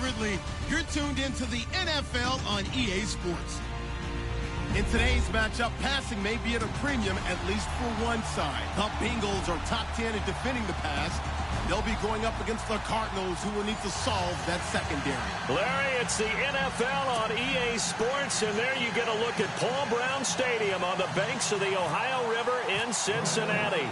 favorite league. You're tuned into the NFL on EA Sports. In today's matchup, passing may be at a premium, at least for one side. The Bengals are top 10 in defending the pass. They'll be going up against the Cardinals, who will need to solve that secondary. Larry, it's the NFL on EA Sports, and there you get a look at Paul Brown Stadium on the banks of the Ohio River in Cincinnati.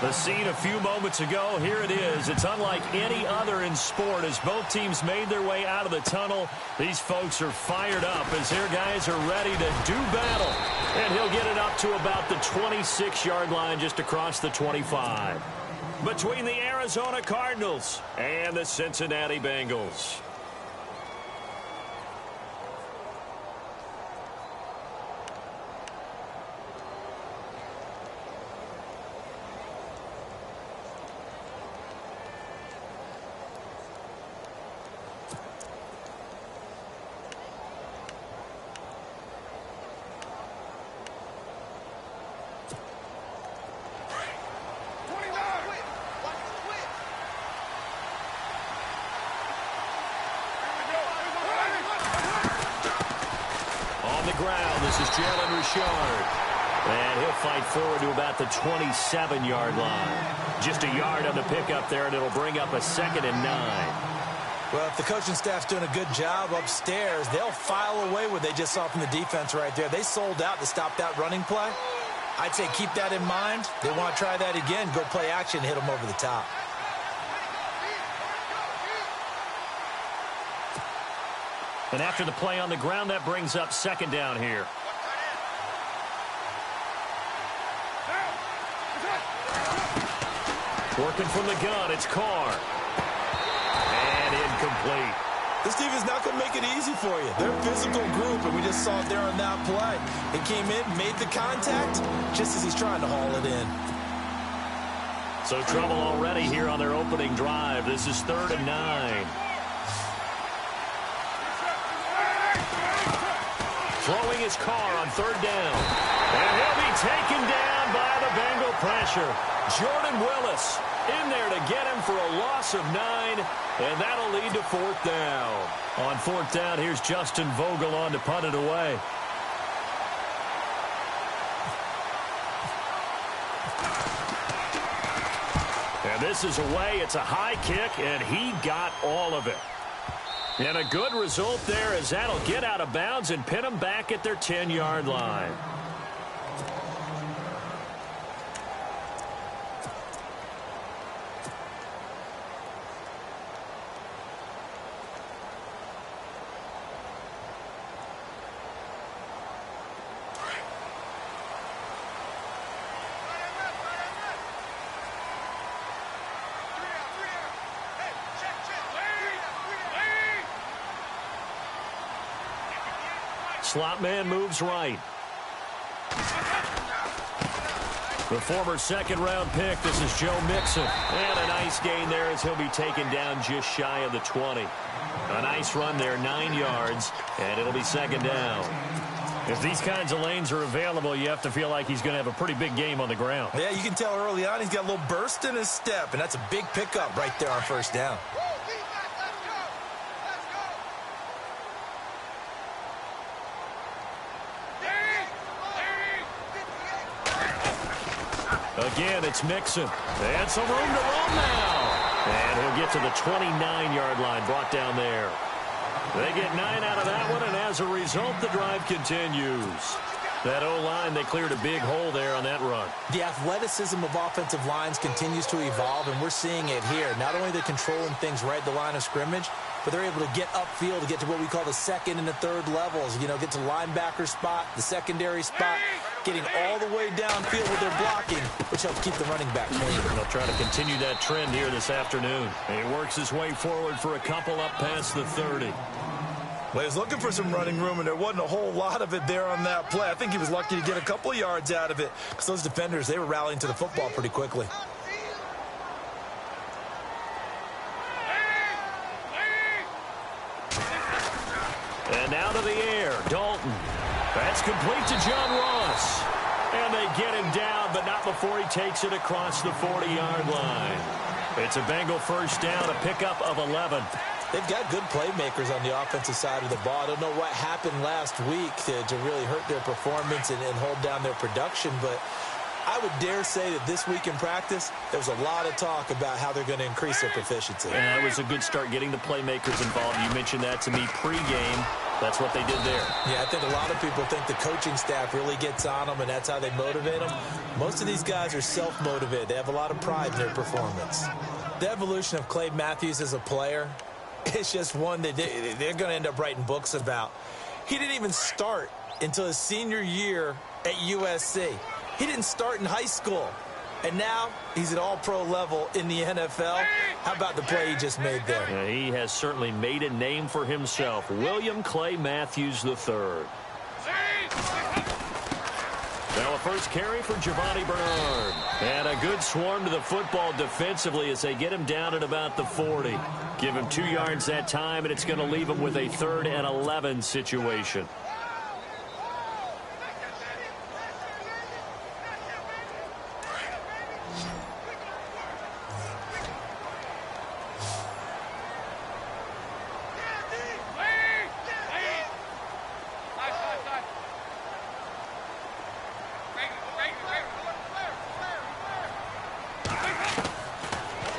The scene a few moments ago, here it is. It's unlike any other in sport as both teams made their way out of the tunnel. These folks are fired up as their guys are ready to do battle. And he'll get it up to about the 26-yard line just across the 25. Between the Arizona Cardinals and the Cincinnati Bengals. And he'll fight forward to about the 27-yard line. Just a yard on the pickup there, and it'll bring up a 2nd and 9. Well, if the coaching staff's doing a good job upstairs, they'll file away what they just saw from the defense right there. They sold out to stop that running play. I'd say keep that in mind. They want to try that again, go play action, hit them over the top. And after the play on the ground, that brings up 2nd down here. Working from the gun, it's Carr. And incomplete. This defense is not going to make it easy for you. They're a physical group, and we just saw it there on that play. He came in, made the contact, just as he's trying to haul it in. So trouble already here on their opening drive. This is 3rd and 9. Throwing his Carr on 3rd down. And he'll be taken down by the Bengal pressure. Jordan Willis in there to get him for a loss of 9, and that'll lead to 4th down. On 4th down, here's Justin Vogel on to punt it away. And this is away. It's a high kick, and he got all of it. And a good result there as that'll get out of bounds and pin them back at their 10-yard line. Slot man moves right. The former 2nd-round pick, this is Joe Mixon. And a nice gain there as he'll be taken down just shy of the 20. A nice run there, 9 yards, and it'll be 2nd down. If these kinds of lanes are available, you have to feel like he's going to have a pretty big game on the ground. Yeah, you can tell early on he's got a little burst in his step, and that's a big pickup right there on 1st down. Again, it's Mixon. And some room to run now. And he'll get to the 29-yard line, brought down there. They get 9 out of that one, and as a result, the drive continues. That O-line, they cleared a big hole there on that run. The athleticism of offensive lines continues to evolve, and we're seeing it here. Not only are they controlling things right at the line of scrimmage, but they're able to get upfield to get to what we call the 2nd and the 3rd levels. You know, get to linebacker spot, the secondary spot, getting all the way downfield with their blocking, which helps keep the running back clean. They'll try to continue that trend here this afternoon. And he works his way forward for a couple up past the 30. Well, he was looking for some running room, and there wasn't a whole lot of it there on that play. I think he was lucky to get a couple of yards out of it because those defenders, they were rallying to the football pretty quickly. And now to the air, Dalton. That's complete to John Ross. And they get him down, but not before he takes it across the 40-yard line. It's a Bengal 1st down, a pickup of 11. They've got good playmakers on the offensive side of the ball. I don't know what happened last week to really hurt their performance and hold down their production, but I would dare say that this week in practice, there was a lot of talk about how they're going to increase their proficiency. And that was a good start getting the playmakers involved. You mentioned that to me pregame. That's what they did there. Yeah, I think a lot of people think the coaching staff really gets on them, and that's how they motivate them. Most of these guys are self-motivated. They have a lot of pride in their performance. The evolution of Clay Matthews as a player, it's just one that they're going to end up writing books about. He didn't even start until his senior year at USC. He didn't start in high school. And now he's at all-pro level in the NFL. How about the play he just made there? Yeah, he has certainly made a name for himself. William Clay Matthews III. Now a first carry for Giovanni Bernard. And a good swarm to the football defensively as they get him down at about the 40. Give him 2 yards that time, and it's going to leave him with a 3rd and 11 situation.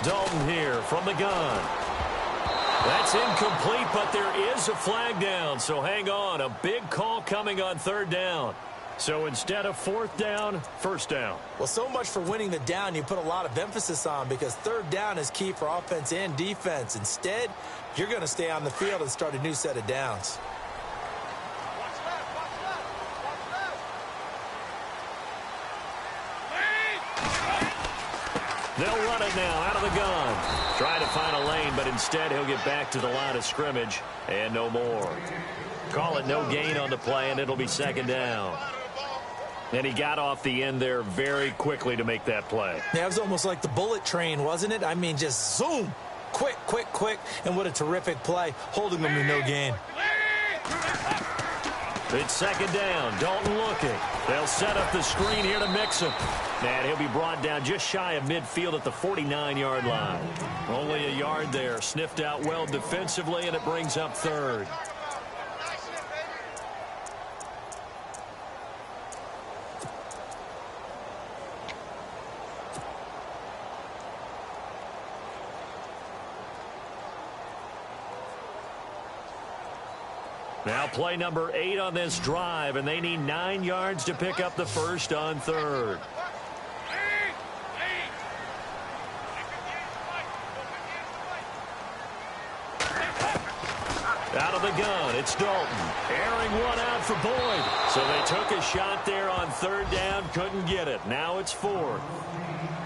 Dalton here from the gun. That's incomplete, but there is a flag down, so hang on. A big call coming on 3rd down. So instead of 4th down, 1st down. Well, so much for winning the down you put a lot of emphasis on, because 3rd down is key for offense and defense. Instead, you're going to stay on the field and start a new set of downs. They'll run it now out of the gun. Trying to find a lane, but instead he'll get back to the line of scrimmage and no more. Call it no gain on the play, and it'll be 2nd down. And he got off the end there very quickly to make that play. Yeah, it was almost like the bullet train, wasn't it? I mean, just zoom. Quick, quick, quick. And what a terrific play, holding them to no gain. It's 2nd down. Dalton looking. They'll set up the screen here to mix him. And he'll be brought down just shy of midfield at the 49-yard line. Only a yard there. Sniffed out well defensively, and it brings up 3rd. Now play number 8 on this drive, and they need 9 yards to pick up the first on 3rd. Out of the gun, it's Dalton. Airing one out for Boyd. So they took a shot there on 3rd down, couldn't get it. Now it's 4th.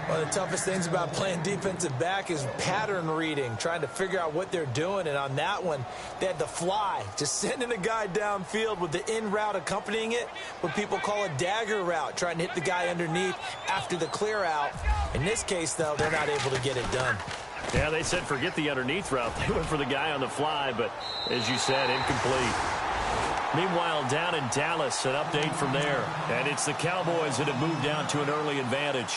One of the toughest things about playing defensive back is pattern reading, trying to figure out what they're doing. And on that one, they had the fly, just sending a guy downfield with the in route accompanying it, what people call a dagger route, trying to hit the guy underneath after the clear out. In this case, though, they're not able to get it done. Yeah, they said forget the underneath route. They went for the guy on the fly, but as you said, incomplete. Meanwhile, down in Dallas, an update from there. And it's the Cowboys that have moved down to an early advantage.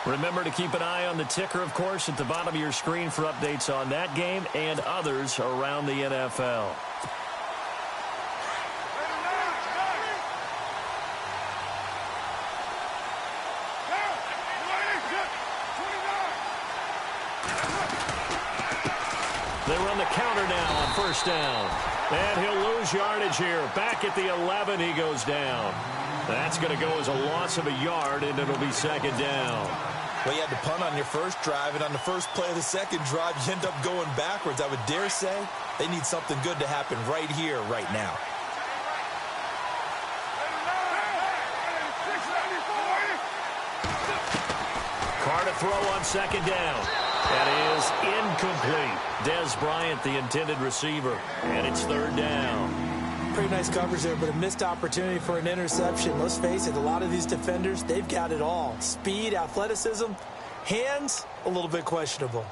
Remember to keep an eye on the ticker, of course, at the bottom of your screen for updates on that game and others around the NFL. They run the counter now on 1st down. And he'll lose yardage here. Back at the 11, he goes down. That's going to go as a loss of a yard, and it'll be 2nd down. Well, you had to punt on your first drive, and on the first play of the second drive, you end up going backwards. I would dare say they need something good to happen right here, right now. Carr to throw on 2nd down. That is incomplete. Dez Bryant, the intended receiver, and it's 3rd down. Pretty nice coverage there, but a missed opportunity for an interception. Let's face it, a lot of these defenders, they've got it all. Speed, athleticism, hands, a little bit questionable.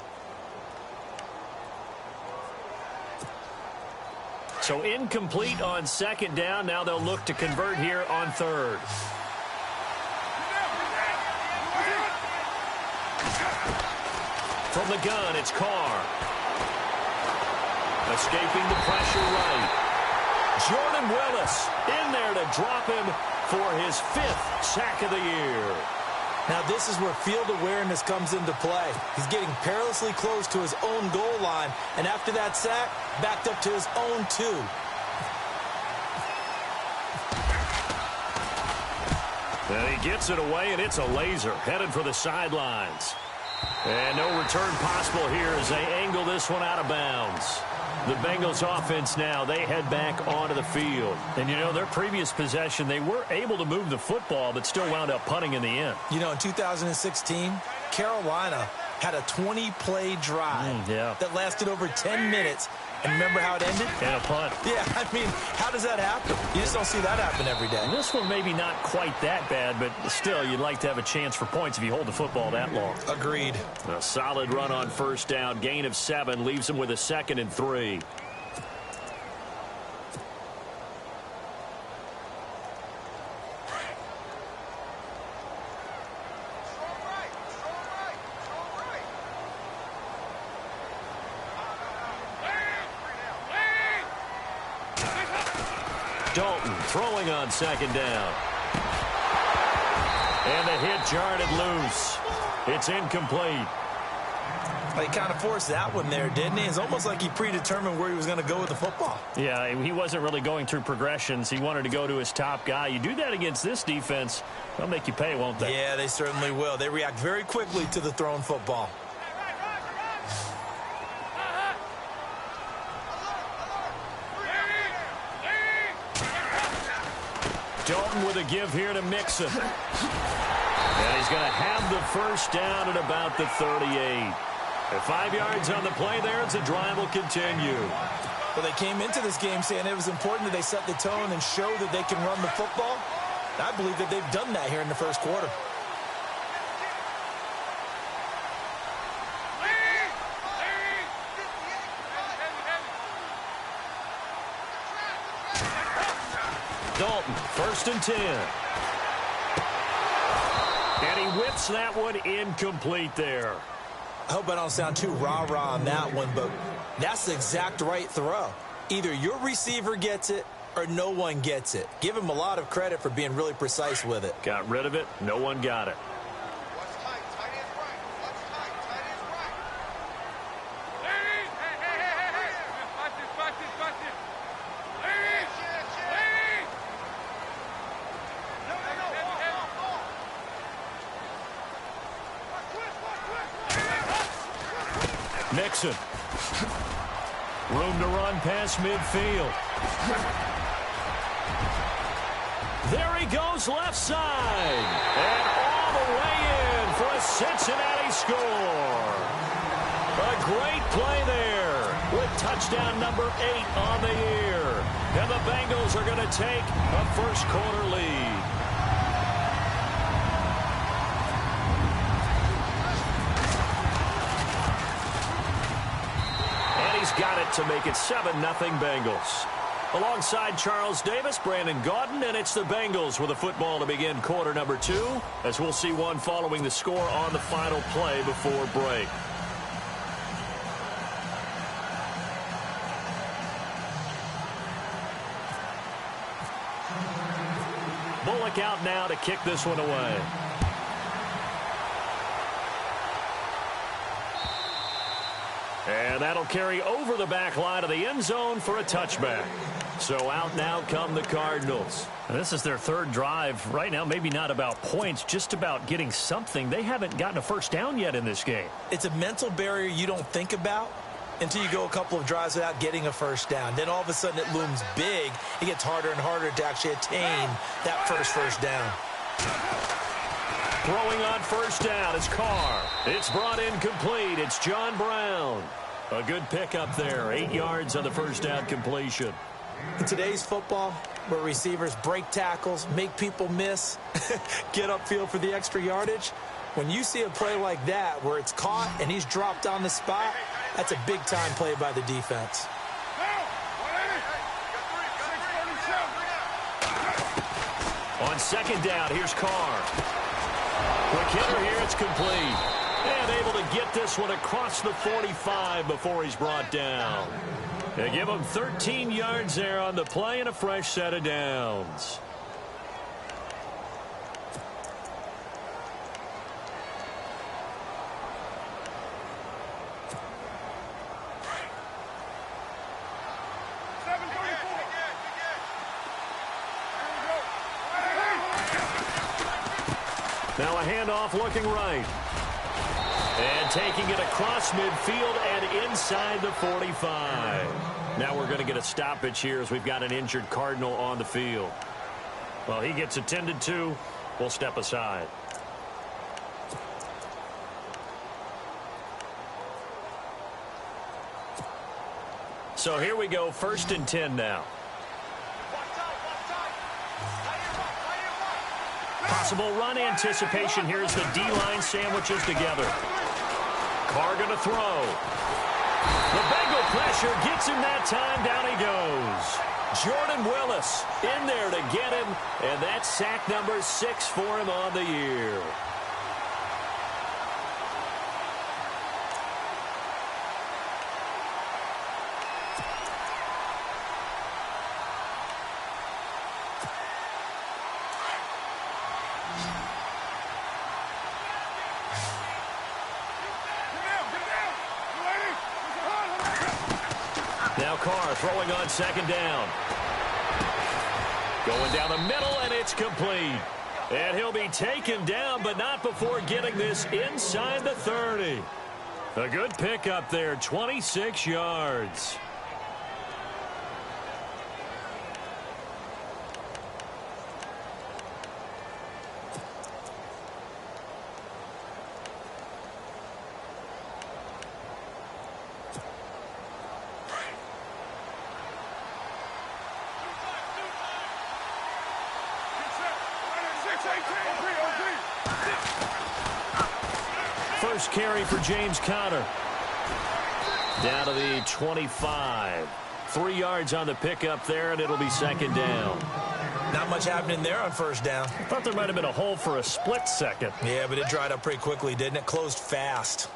So incomplete on 2nd down. Now they'll look to convert here on 3rd. From the gun, it's Carr. Escaping the pressure right. Jordan Willis in there to drop him for his 5th sack of the year. Now this is where field awareness comes into play. He's getting perilously close to his own goal line, and after that sack, backed up to his own 2. And he gets it away, and it's a laser headed for the sidelines. And no return possible here as they angle this one out of bounds. The Bengals offense now, they head back onto the field. And, you know, their previous possession, they were able to move the football, but still wound up punting in the end. You know, in 2016, Carolina had a 20-play drive that lasted over 10 minutes. And remember how it ended? And a punt. Yeah, I mean, how does that happen? You just don't see that happen every day. And this one maybe not quite that bad, but still, you'd like to have a chance for points if you hold the football that long. Agreed. A solid run on first down. Gain of 7 leaves them with a 2nd and 3. Dalton throwing on 2nd down. And the hit jarred it loose. It's incomplete. He kind of forced that one there, didn't he? It's almost like he predetermined where he was going to go with the football. Yeah, he wasn't really going through progressions. He wanted to go to his top guy. You do that against this defense, they'll make you pay, won't they? Yeah, they certainly will. They react very quickly to the thrown football. Dalton with a give here to Mixon. And he's going to have the first down at about the 38. At 5 yards on the play there, it's a drive will continue. Well, they came into this game saying it was important that they set the tone and show that they can run the football. I believe that they've done that here in the first quarter. Dalton, 1st and 10. And he whips that one incomplete there. I hope I don't sound too rah-rah on that one, but that's the exact right throw. Either your receiver gets it or no one gets it. Give him a lot of credit for being really precise with it. Got rid of it. No one got it. Mixon. Room to run past midfield. There he goes left side. And all the way in for a Cincinnati score. A great play there with touchdown number 8 on the year. And the Bengals are going to take a first quarter lead. Got it to make it 7-0 Bengals. Alongside Charles Davis, Brandon Gaudin, and it's the Bengals with the football to begin quarter number 2, as we'll see one following the score on the final play before break. Bullock out now to kick this one away. And that'll carry over the back line of the end zone for a touchback. So out now come the Cardinals. And this is their 3rd drive. Right now, maybe not about points, just about getting something. They haven't gotten a first down yet in this game. It's a mental barrier you don't think about until you go a couple of drives without getting a first down. Then all of a sudden it looms big. It gets harder and harder to actually attain that first down. Throwing on first down is Carr. It's brought in complete. It's John Brown. A good pickup there. 8 yards on the first down completion. In today's football, where receivers break tackles, make people miss, get upfield for the extra yardage, when you see a play like that where it's caught and he's dropped on the spot, that's a big-time play by the defense. On second down, here's Carr. Quick hitter here, it's complete. And able to get this one across the 45 before he's brought down. They give him 13 yards there on the play and a fresh set of downs. Now a handoff looking right. And taking it across midfield and inside the 45. Now we're going to get a stoppage here as we've got an injured Cardinal on the field. Well, he gets attended to. We'll step aside. So here we go, 1st and 10 now. Possible run anticipation. Here's the D-line sandwiches together. Carr going to throw. The Bengal pressure gets him that time. Down he goes. Jordan Willis in there to get him, and that's sack number 6 for him on the year. Now Carr throwing on 2nd down. Going down the middle, and it's complete. And he'll be taken down, but not before getting this inside the 30. A good pickup there, 26 yards. First carry for James Conner. Down to the 25. 3 yards on the pickup there, and it'll be 2nd down. Not much happening there on 1st down. I thought there might have been a hole for a split second. Yeah, but it dried up pretty quickly, didn't it? Closed fast.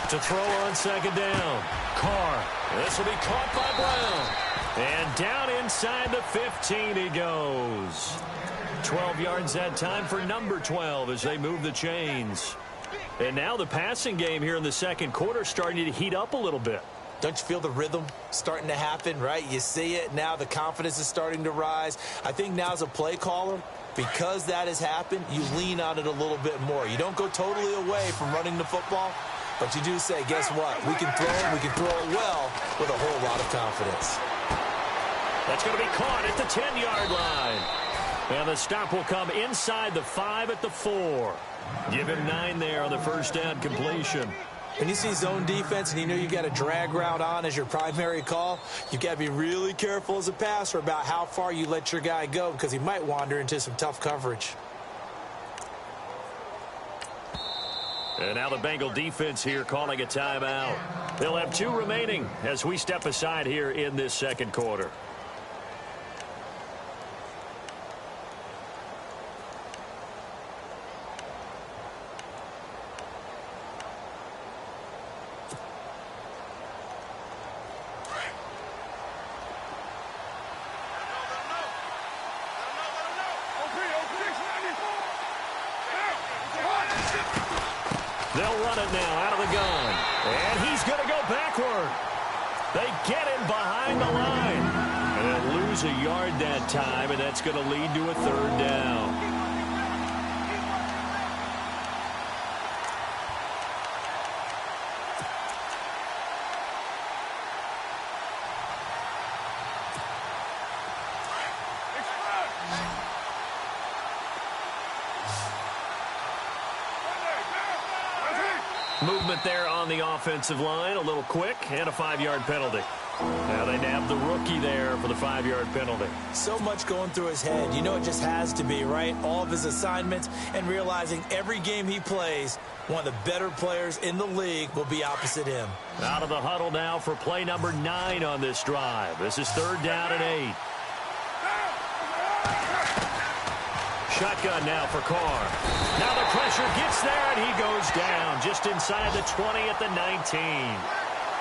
To throw on 2nd down. Carr. This will be caught by Brown. And down inside the 15 he goes. 12 yards that time for number 12 as they move the chains. And now the passing game here in the 2nd quarter starting to heat up a little bit. Don't you feel the rhythm starting to happen, right? You see it now. The confidence is starting to rise. I think now as a play caller, because that has happened, you lean on it a little bit more. You don't go totally away from running the football. But you do say, guess what? We can throw it. We can throw it well with a whole lot of confidence. That's going to be caught at the 10-yard line. And the stop will come inside the 5 at the 4. Give him 9 there on the 1st down completion. When you see zone defense and you know you've got a drag route on as your primary call, you've got to be really careful as a passer about how far you let your guy go because he might wander into some tough coverage. And now the Bengal defense here calling a timeout. They'll have 2 remaining as we step aside here in this 2nd quarter. They'll run it now out of the gun. And he's going to go backward. They get him behind the line. And lose a yard that time, and that's going to lead to a 3rd down. Movement there on the offensive line, a little quick, and a 5-yard penalty. Now they nab the rookie there for the 5-yard penalty. So much going through his head. You know it just has to be, right? All of his assignments and realizing every game he plays, one of the better players in the league will be opposite him. Out of the huddle now for play number 9 on this drive. This is 3rd down and 8. Shotgun now for Carr. Now the pressure gets there, and he goes down just inside the 20 at the 19.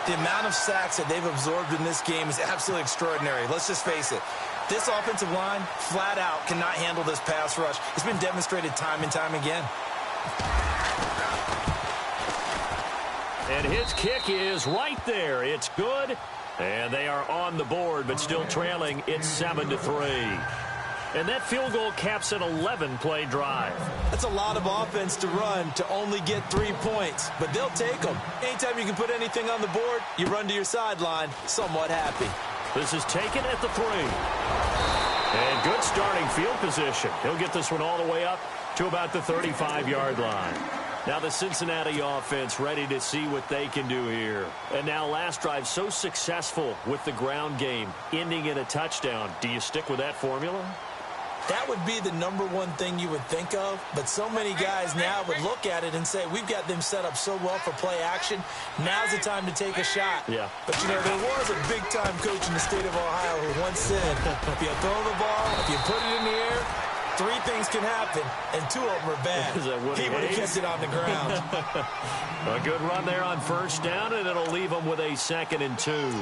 The amount of sacks that they've absorbed in this game is absolutely extraordinary. Let's just face it. This offensive line, flat out, cannot handle this pass rush. It's been demonstrated time and time again. And his kick is right there. It's good. And they are on the board, but still trailing. It's 7-3. And that field goal caps an 11-play drive. That's a lot of offense to run to only get 3 points, but they'll take them. Anytime you can put anything on the board, you run to your sideline somewhat happy. This is taken at the 3. And good starting field position. He'll get this one all the way up to about the 35-yard line. Now the Cincinnati offense ready to see what they can do here. And now last drive so successful with the ground game, ending in a touchdown. Do you stick with that formula? That would be the #1 thing you would think of, but so many guys now would look at it and say, we've got them set up so well for play action, now's the time to take a shot. Yeah. But, you know, there was a big-time coach in the state of Ohio who once said, if you throw the ball, if you put it in the air, 3 things can happen, and 2 of them are bad. He would have kept it on the ground. A good run there on 1st down, and it'll leave them with a 2nd and 2.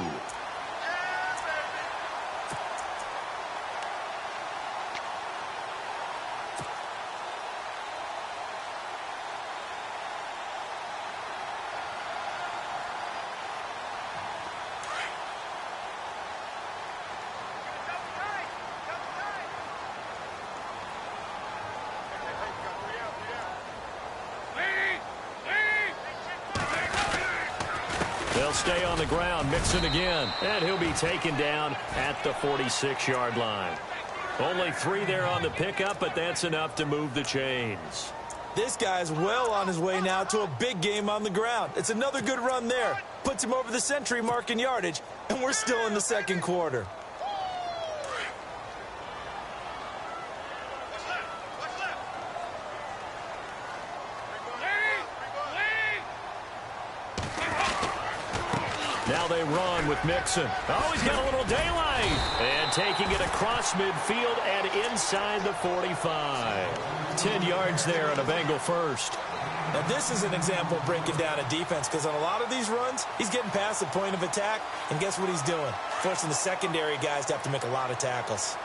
They'll stay on the ground, Mixon again, and he'll be taken down at the 46-yard line. Only 3 there on the pickup, but that's enough to move the chains. This guy's well on his way now to a big game on the ground. It's another good run there. Puts him over the century mark in yardage, and we're still in the 2nd quarter. Now they run with Mixon. Oh, he's got a little daylight. And taking it across midfield and inside the 45. 10 yards there on a Bengal first. Now, this is an example of breaking down a defense, because on a lot of these runs, he's getting past the point of attack, and guess what he's doing? Forcing the secondary guys to have to make a lot of tackles.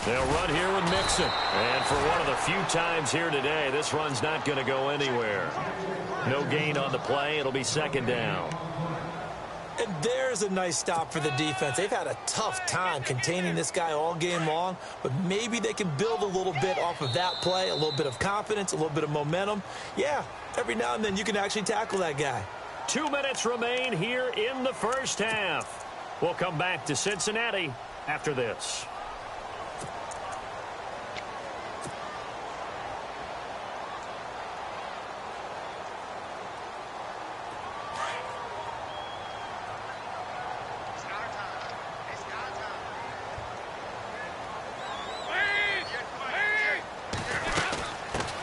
They'll run here with Mixon. And for one of the few times here today, this run's not going to go anywhere. No gain on the play. It'll be 2nd down. And there's a nice stop for the defense. They've had a tough time containing this guy all game long, but maybe they can build a little bit off of that play, a little bit of confidence, a little bit of momentum. Yeah, every now and then you can actually tackle that guy. 2 minutes remain here in the 1st half. We'll come back to Cincinnati after this.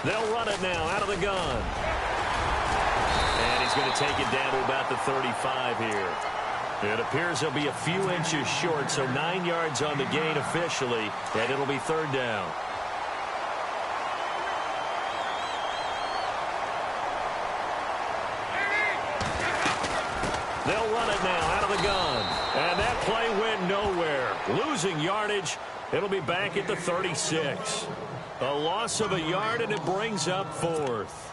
They'll run it now out of the gun. And he's going to take it down to about the 35 here. It appears he'll be a few inches short, so 9 yards on the gain officially, and it'll be 3rd down. They'll run it now out of the gun. And that play went nowhere. Losing yardage. It'll be back at the 36. A loss of a yard, and it brings up 4th.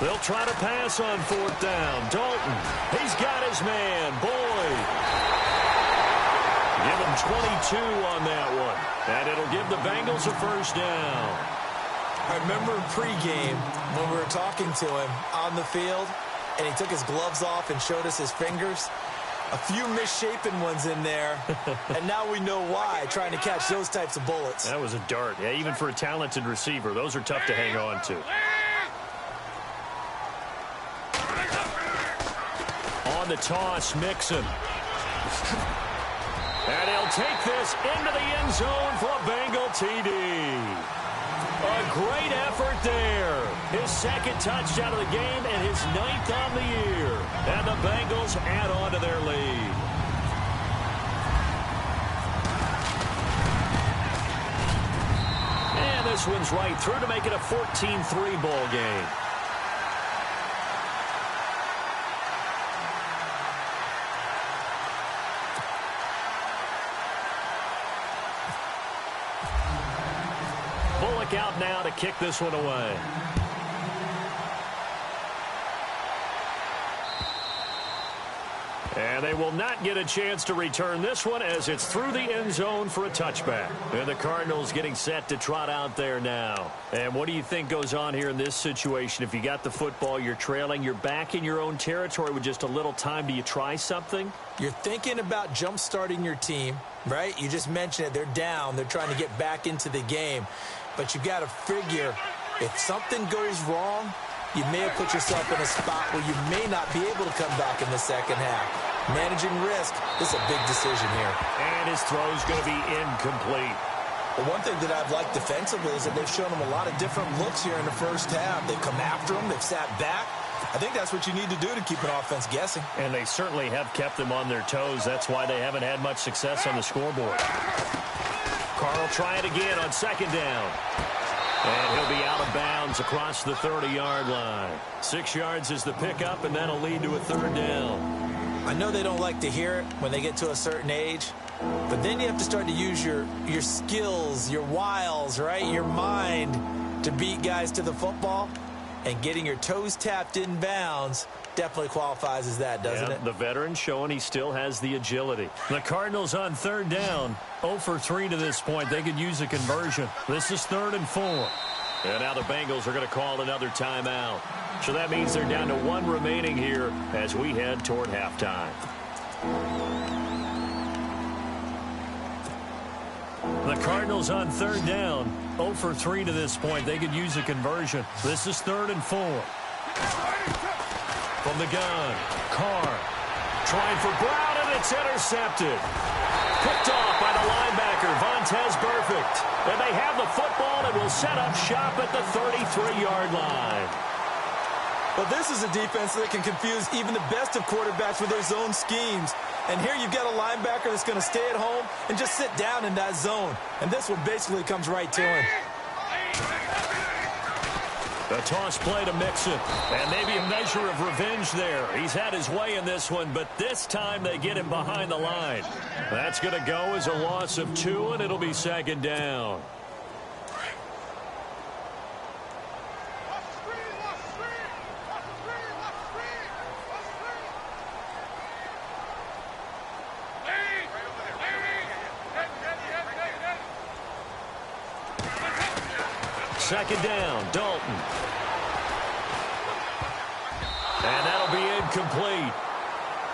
They'll try to pass on 4th down. Dalton, he's got his man, Boyd. Give him 22 on that one. And it'll give the Bengals a 1st down. I remember pregame when we were talking to him on the field, and he took his gloves off and showed us his fingers. A few misshapen ones in there, and now we know why, trying to catch those types of bullets. That was a dart. Yeah, even for a talented receiver, those are tough to hang on to. On the toss, Mixon. And he'll take this into the end zone for a Bengal TD. A great effort there. His 2nd touchdown of the game and his 9th on the year. And the Bengals add on to their lead. And this one's right through to make it a 14-3 ball game. Out now to kick this one away. And they will not get a chance to return this one as it's through the end zone for a touchback. And the Cardinals getting set to trot out there now. And what do you think goes on here in this situation? If you got the football, you're trailing, you're back in your own territory with just a little time. Do you try something? You're thinking about jump-starting your team, right? You just mentioned it. They're down. They're trying to get back into the game. But you've got to figure, if something goes wrong, you may have put yourself in a spot where you may not be able to come back in the second half. Managing risk is a big decision here. And his throw's going to be incomplete. Well, one thing that I've liked defensively is that they've shown him a lot of different looks here in the first half. They've come after him. They've sat back. I think that's what you need to do to keep an offense guessing. And they certainly have kept them on their toes. That's why they haven't had much success on the scoreboard. Carl try it again on 2nd down. And he'll be out of bounds across the 30-yard line. 6 yards is the pickup, and that'll lead to a 3rd down. I know they don't like to hear it when they get to a certain age, but then you have to start to use your skills, your wiles, right, your mind to beat guys to the football. And getting your toes tapped in bounds definitely qualifies as that, doesn't it? The veteran showing he still has the agility. The Cardinals on 3rd down, 0 for 3 to this point. They could use a conversion. This is 3rd and 4. And now the Bengals are going to call another timeout. So that means they're down to 1 remaining here as we head toward halftime. The Cardinals on 3rd down, 0 for 3 to this point. They could use a conversion. This is 3rd and 4. From the gun, Carr trying for Brown, and it's intercepted. Picked off by the linebacker, Vontaze Burfict. And they have the football and will set up shop at the 33-yard line. Well, this is a defense that can confuse even the best of quarterbacks with their zone schemes. And here you've got a linebacker that's going to stay at home and just sit down in that zone. And this one basically comes right to him. A toss play to Mixon. And maybe a measure of revenge there. He's had his way in this one, but this time they get him behind the line. That's going to go as a loss of 2, and it'll be 2nd down. Second down, Dalton. And that'll be incomplete.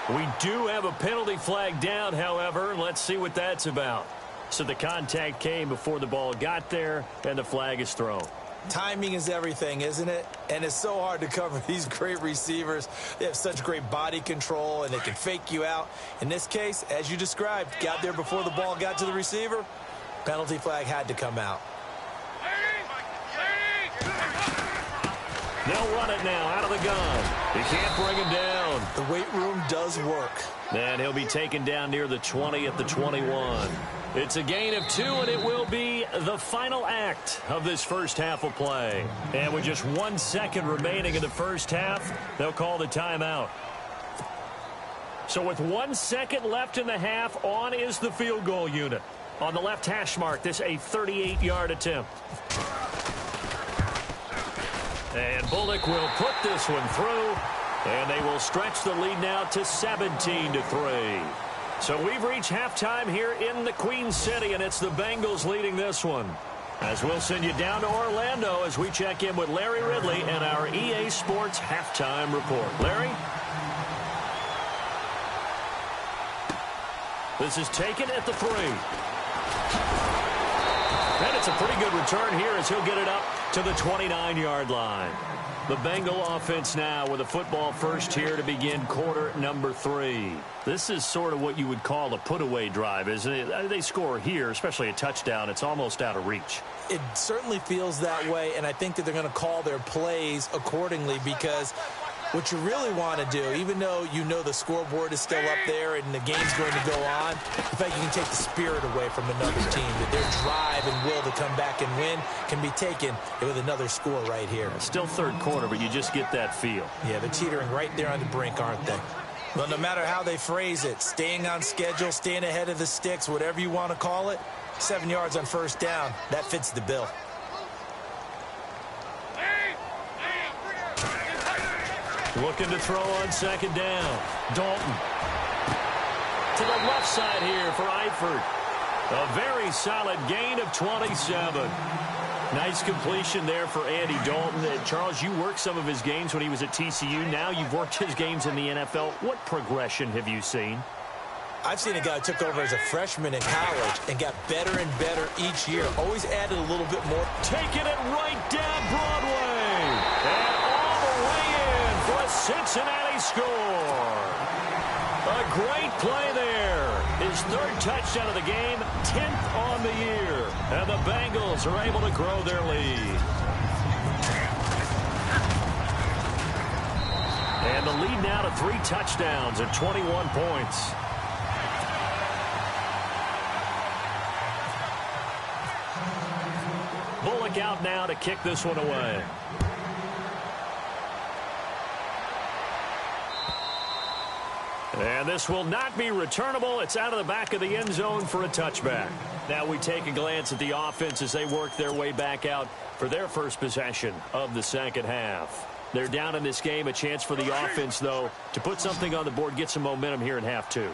We do have a penalty flag down, however. Let's see what that's about. So the contact came before the ball got there, and the flag is thrown. Timing is everything, isn't it? And it's so hard to cover these great receivers. They have such great body control, and they can fake you out. In this case, as you described, got there before the ball got to the receiver. Penalty flag had to come out. They'll run it now out of the gun. He can't bring him down. The weight room does work. And he'll be taken down near the 20 at the 21. It's a gain of 2, and it will be the final act of this first half of play. And with just 1 second remaining in the first half, they'll call the timeout. So with 1 second left in the half, on is the field goal unit. On the left hash mark, this a 38-yard attempt. And Bullock will put this one through, and they will stretch the lead now to 17-3. So we've reached halftime here in the Queen City, and it's the Bengals leading this one. As we'll send you down to Orlando as we check in with Larry Ridley and our EA Sports halftime report. Larry? This is taken at the 3. And it's a pretty good return here as he'll get it up to the 29-yard line. The Bengal offense now with a football first here to begin quarter number 3. This is sort of what you would call a put-away drive, isn't it? They score here, especially a touchdown. It's almost out of reach. It certainly feels that way, and I think that they're going to call their plays accordingly because what you really want to do, even though you know the scoreboard is still up there and the game's going to go on, in fact, you can take the spirit away from another team. That their drive and will to come back and win can be taken with another score right here. Still third quarter, but you just get that feel. Yeah, they're teetering right there on the brink, aren't they? Well, no matter how they phrase it, staying on schedule, staying ahead of the sticks, whatever you want to call it, 7 yards on first down, that fits the bill. Looking to throw on second down. Dalton. To the left side here for Eifert. A very solid gain of 27. Nice completion there for Andy Dalton. Charles, you worked some of his games when he was at TCU. Now you've worked his games in the NFL. What progression have you seen? I've seen a guy who took over as a freshman in college and got better and better each year. Always added a little bit more. Taking it right down Broadway. And all the way in for a Cincinnati score. A great play there. His third touchdown of the game, 10th on the year. And the Bengals are able to grow their lead. And the lead now to 3 touchdowns at 21 points. Bullock out now to kick this one away. And this will not be returnable. It's out of the back of the end zone for a touchback. Now we take a glance at the offense as they work their way back out for their first possession of the second half. They're down in this game. A chance for the offense, though, to put something on the board, get some momentum here in half 2.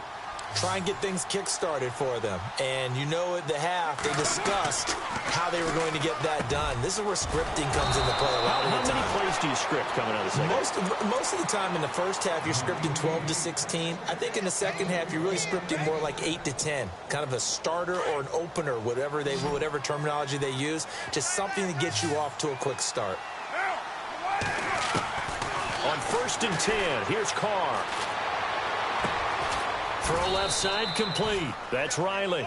Try and get things kick-started for them. And you know at the half, they discussed how they were going to get that done. This is where scripting comes into play a lot of the time. How many plays do you script coming out of the second? Most of the time in the first half, you're scripting 12 to 16. I think in the second half, you're really scripting more like 8 to 10. Kind of a starter or an opener, whatever terminology they use. Just something to get you off to a quick start. On 1st and 10, here's Carr. Throw left side complete. That's Riley.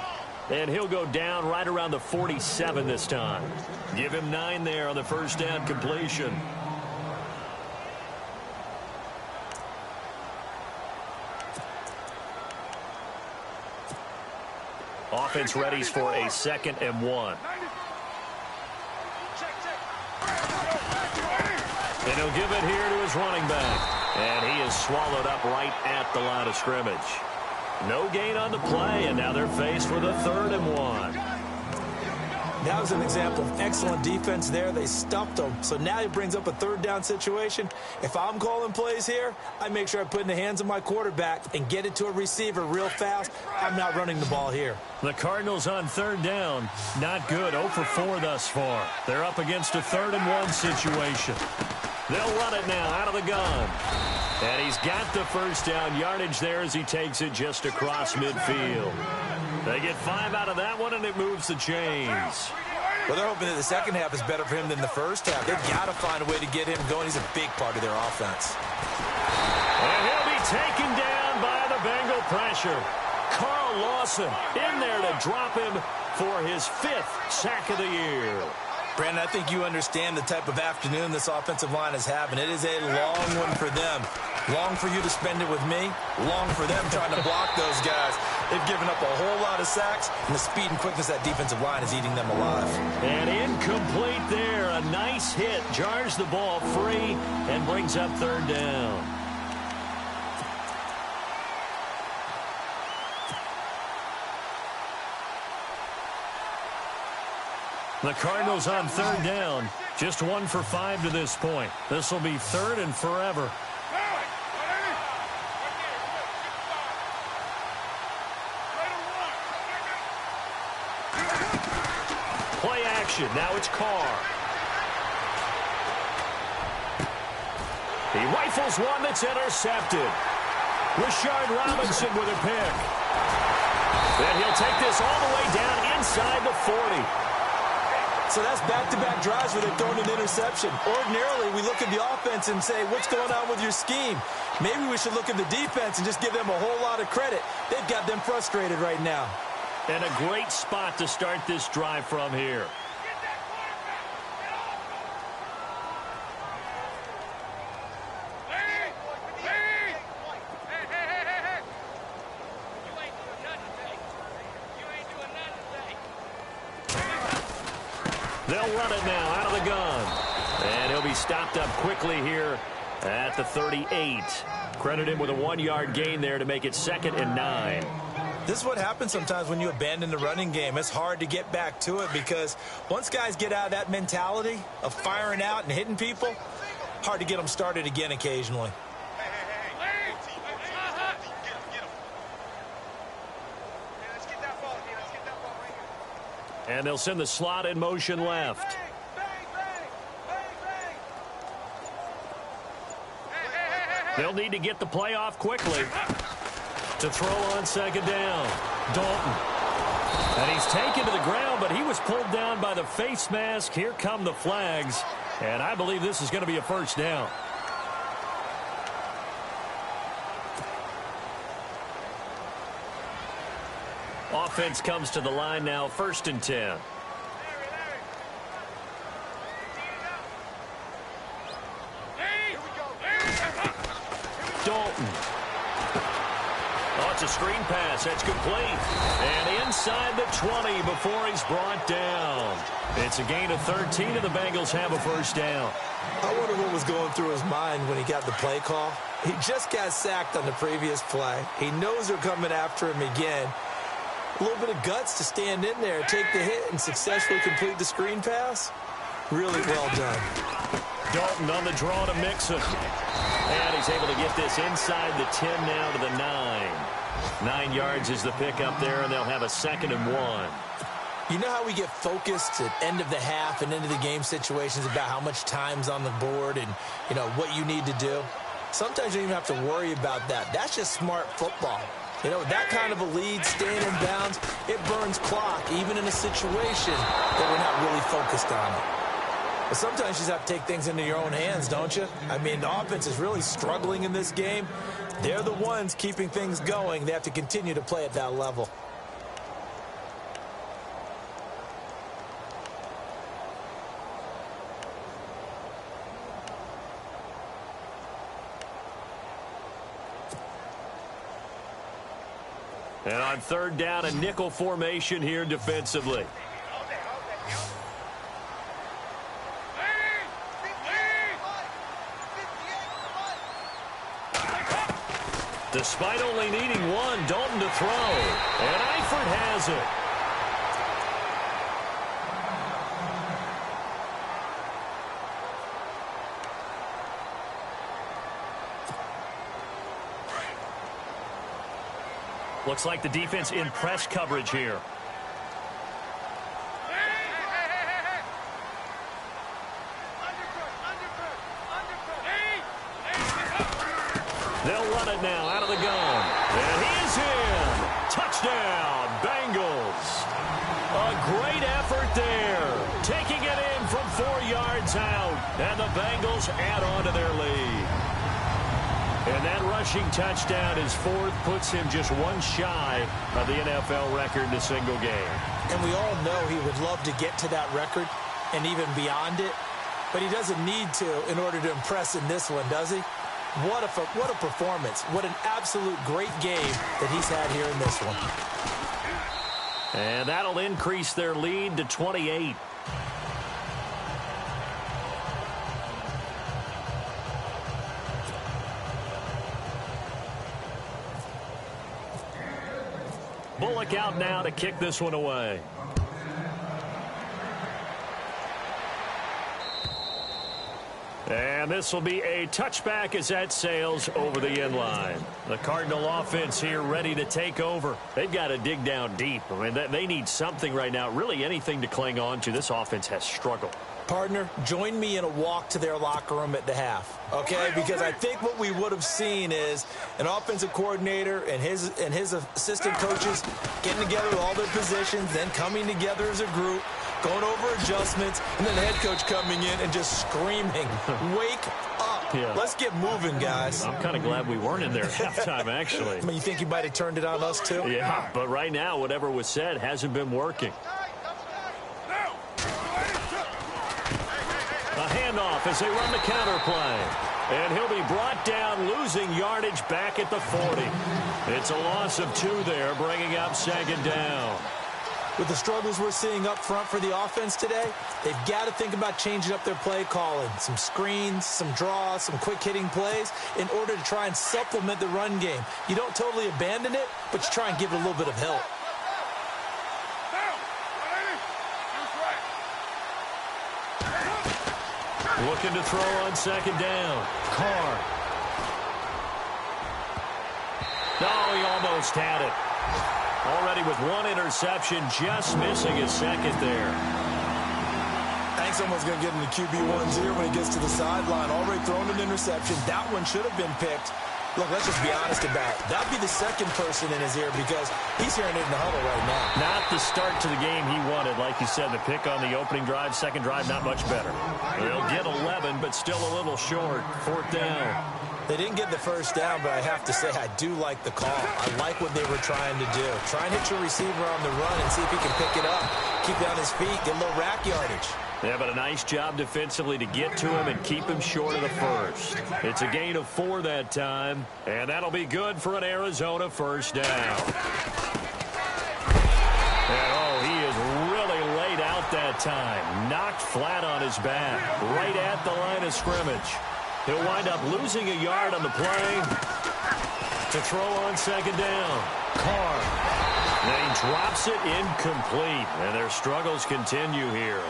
And he'll go down right around the 47 this time. Give him 9 there on the first down completion. Offense readies for a 2nd and 1. And he'll give it here to his running back. And he is swallowed up right at the line of scrimmage. No gain on the play, and now they're faced with a 3rd and 1. That was an example of excellent defense there. They stuffed them. So now it brings up a 3rd down situation. If I'm calling plays here, I make sure I put it in the hands of my quarterback and get it to a receiver real fast. I'm not running the ball here. The Cardinals on 3rd down. Not good. 0 for 4 thus far. They're up against a 3rd and 1 situation. They'll run it now out of the gun. And he's got the first down yardage there as he takes it just across midfield. They get 5 out of that one, and it moves the chains. Well, they're hoping that the second half is better for him than the first half. They've got to find a way to get him going. He's a big part of their offense. And he'll be taken down by the Bengal pressure. Carl Lawson in there to drop him for his 5th sack of the year. Brandon, I think you understand the type of afternoon this offensive line is having. It is a long one for them. Long for you to spend it with me. Long for them trying to block those guys. They've given up a whole lot of sacks, and the speed and quickness of that defensive line is eating them alive. And incomplete there. A nice hit. Jars the ball free and brings up 3rd down. The Cardinals on third down. Just 1 for 5 to this point. This will be third and forever. Play action. Now it's Carr. He rifles one that's intercepted. Rashard Robinson with a pick. Then he'll take this all the way down inside the 40. So that's back-to-back drives where they've thrown an interception. Ordinarily, we look at the offense and say, what's going on with your scheme? Maybe we should look at the defense and just give them a whole lot of credit. They've got them frustrated right now. And a great spot to start this drive from here. They'll run it now out of the gun. And he'll be stopped up quickly here at the 38. Credit him with a 1-yard gain there to make it 2nd and 9. This is what happens sometimes when you abandon the running game. It's hard to get back to it because once guys get out of that mentality of firing out and hitting people, hard to get them started again occasionally. And they'll send the slot in motion left. They'll need to get the play off quickly to throw on 2nd down. Dalton. And he's taken to the ground, but he was pulled down by the face mask. Here come the flags. And I believe this is going to be a 1st down. Offense comes to the line now, 1st and 10. Dalton. Oh, it's a screen pass. That's complete. And inside the 20 before he's brought down. It's a gain of 13, and the Bengals have a 1st down. I wonder what was going through his mind when he got the play call. He just got sacked on the previous play. He knows they're coming after him again. A little bit of guts to stand in there, take the hit, and successfully complete the screen pass. Really well done. Dalton on the draw to Mixon. And he's able to get this inside the 10 now to the 9. 9 yards is the pickup there, and they'll have a 2nd and 1. You know how we get focused at end of the half and into the game situations about how much time's on the board and, you know, what you need to do? Sometimes you don't even have to worry about that. That's just smart football. You know, that kind of a lead, staying in bounds, it burns clock, even in a situation that we're not really focused on it. But sometimes you just have to take things into your own hands, don't you? I mean, the offense is really struggling in this game. They're the ones keeping things going. They have to continue to play at that level. And on 3rd down, a nickel formation here defensively. Despite only needing one, Dalton to throw. And Eifert has it. Looks like the defense in press coverage here. They'll run it now out of the gun. And he is in. Touchdown, Bengals. A great effort there. Taking it in from 4 yards out. And the Bengals add on to their lead. And that rushing touchdown, his 4th, puts him just 1 shy of the NFL record in a single game. And we all know he would love to get to that record and even beyond it. But he doesn't need to in order to impress in this one, does he? What a performance. What an absolute great game that he's had here in this one. And that'll increase their lead to 28. Bullock out now to kick this one away. And this will be a touchback as that sails over the end line. The Cardinal offense here ready to take over. They've got to dig down deep. I mean, they need something right now, really anything to cling on to. This offense has struggled. Partner, join me in a walk to their locker room at the half, okay? Because I think what we would have seen is an offensive coordinator and his assistant coaches getting together with all their positions, then coming together as a group, going over adjustments, and then the head coach coming in and just screaming, wake up. Yeah. Let's get moving, guys. I'm kind of glad we weren't in there at halftime, actually. I mean, you think you might have turned it on us, too? Yeah, but right now, whatever was said hasn't been working. A handoff as they run the counter play. And he'll be brought down, losing yardage back at the 40. It's a loss of 2 there, bringing up second down. With the struggles we're seeing up front for the offense today, they've got to think about changing up their play calling. Some screens, some draws, some quick-hitting plays in order to try and supplement the run game. You don't totally abandon it, but you try and give it a little bit of help. Looking to throw on second down. Carr. No, he almost had it. Already with 1 interception, just missing his second there. I think someone's going to get in the QB1's ear when he gets to the sideline. Already thrown an interception. That one should have been picked. Look, let's just be honest about it. That'd be the second person in his ear because he's hearing it in the huddle right now. Not the start to the game he wanted. Like you said, the pick on the opening drive, second drive, not much better. They'll get 11, but still a little short. 4th down. They didn't get the first down, but I have to say I do like the call. I like what they were trying to do. Try and hit your receiver on the run and see if he can pick it up. Keep it on his feet, get a little rack yardage. Yeah, but a nice job defensively to get to him and keep him short of the first. It's a gain of 4 that time, and that'll be good for an Arizona first down. And, oh, he is really laid out that time. Knocked flat on his back, right at the line of scrimmage. He'll wind up losing a yard on the play to throw on second down. Carr. And he drops it incomplete, and their struggles continue here.